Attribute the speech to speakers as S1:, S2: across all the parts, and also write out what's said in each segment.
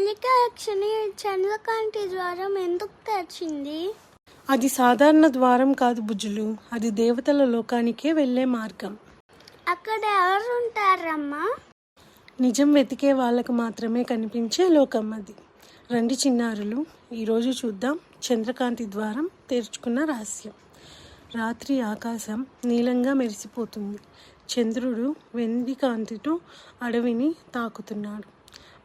S1: మల్లికాక్షని చంద్రకాంతి ద్వారం ఎందుకు తెరిచింది?
S2: అది సాధారణ ద్వారం కాదు బుజ్జులు, అది దేవతల లోకానికే వెళ్ళే మార్గం.
S1: అక్కడ ఎవరు ఉంటారమ్మా?
S2: నిజం వెతికే వాళ్ళకు మాత్రమే కనిపించే లోకం అది. రండి చిన్నారులు, ఈరోజు చూద్దాం చంద్రకాంతి ద్వారం తెరుచుకున్న రహస్యం. రాత్రి ఆకాశం నీలంగా మెరిసిపోతుంది. చంద్రుడు వెండి కాంతితో అడవిని తాకుతున్నాడు.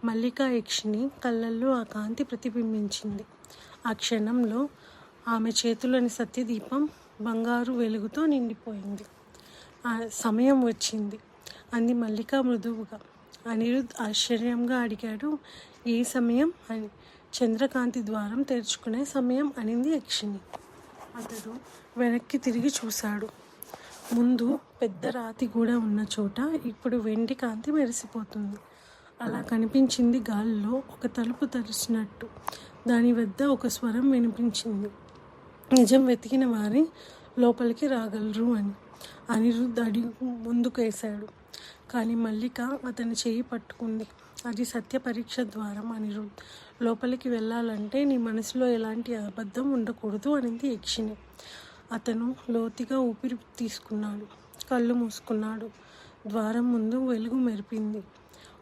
S2: మల్లికా యక్షిని కళ్ళల్లో ఆ కాంతి ప్రతిబింబించింది. ఆ క్షణంలో ఆమె చేతిలోని సత్యదీపం బంగారు వెలుగుతో నిండిపోయింది. ఆ సమయం వచ్చింది అంది మల్లిక మృదువుగా. అనిరుద్ ఆశ్చర్యంగా అడిగాడు, ఏ సమయం అని. చంద్రకాంతి ద్వారం తెరుచుకునే సమయం అనింది యక్షిని. అతడు వెనక్కి తిరిగి చూశాడు. ముందు పెద్ద రాతి కూడా ఉన్న చోట ఇప్పుడు వెండి కాంతి మెరిసిపోతుంది. అలా కనిపించింది గాలిలో ఒక తలుపు తెరిచినట్టు. దాని వద్ద ఒక స్వరం వినిపించింది, నిజం వెతికిన వారి లోపలికి రాగలరు అని. అనిరుద్ అడుగు ముందుకు వేశాడు, కానీ మల్లిక అతని చేయి పట్టుకుంది. అది సత్య పరీక్ష ద్వారం అనిరుద్. లోపలికి వెళ్ళాలంటే నీ మనసులో ఎలాంటి అబద్ధం ఉండకూడదు అనింది యక్షిని. అతను లోతుగా ఊపిరి తీసుకున్నాడు, కళ్ళు మూసుకున్నాడు. ద్వారం ముందు వెలుగు మెరిపింది.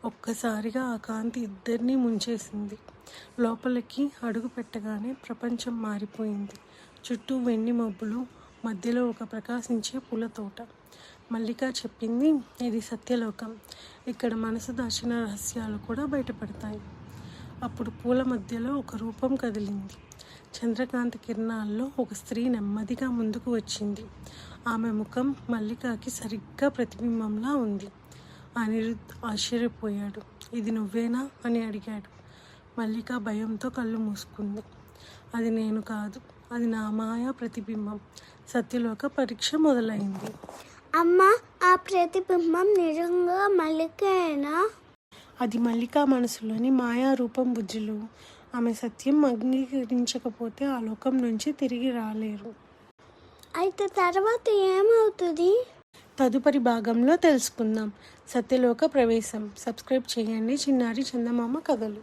S2: ఒక్కసారిగా ఆ కాంతి ఇద్దరినీ ముంచేసింది. లోపలికి అడుగు పెట్టగానే ప్రపంచం మారిపోయింది. చుట్టూ వెండి మబ్బులు, మధ్యలో ఒక ప్రకాశించే పూల తోట. మల్లిక చెప్పింది, ఇది సత్యలోకం. ఇక్కడ మనసు దాచిన రహస్యాలు కూడా బయటపడతాయి. అప్పుడు పూల మధ్యలో ఒక రూపం కదిలింది. చంద్రకాంతి కిరణాల్లో ఒక స్త్రీ నెమ్మదిగా ముందుకు వచ్చింది. ఆమె ముఖం మల్లికకి సరిగ్గా ప్రతిబింబంలా ఉంది. అనిరుద్ ఆశ్చర్యపోయాడు. ఇది నువ్వేనా అని అడిగాడు. మల్లిక భయంతో కళ్ళు మూసుకుంది. అది నేను కాదు, అది నా మాయా ప్రతిబింబం. సత్యలోక పరీక్ష మొదలైంది.
S1: అమ్మా, ఆ ప్రతిబింబం నిజంగా మల్లికేనా?
S2: అది మల్లిక మనసులోని మాయా రూపం బుజ్జులు. ఆమె సత్యం అంగీకరించకపోతే ఆ లోకం నుంచి తిరిగి రాలేరు.
S1: అయితే తర్వాత ఏమవుతుంది?
S2: తదుపరి భాగంలో తెలుసుకుందాం. సత్యలోక ప్రవేశం. సబ్స్క్రైబ్ చేయండి చిన్నారి చందమామ కథలు.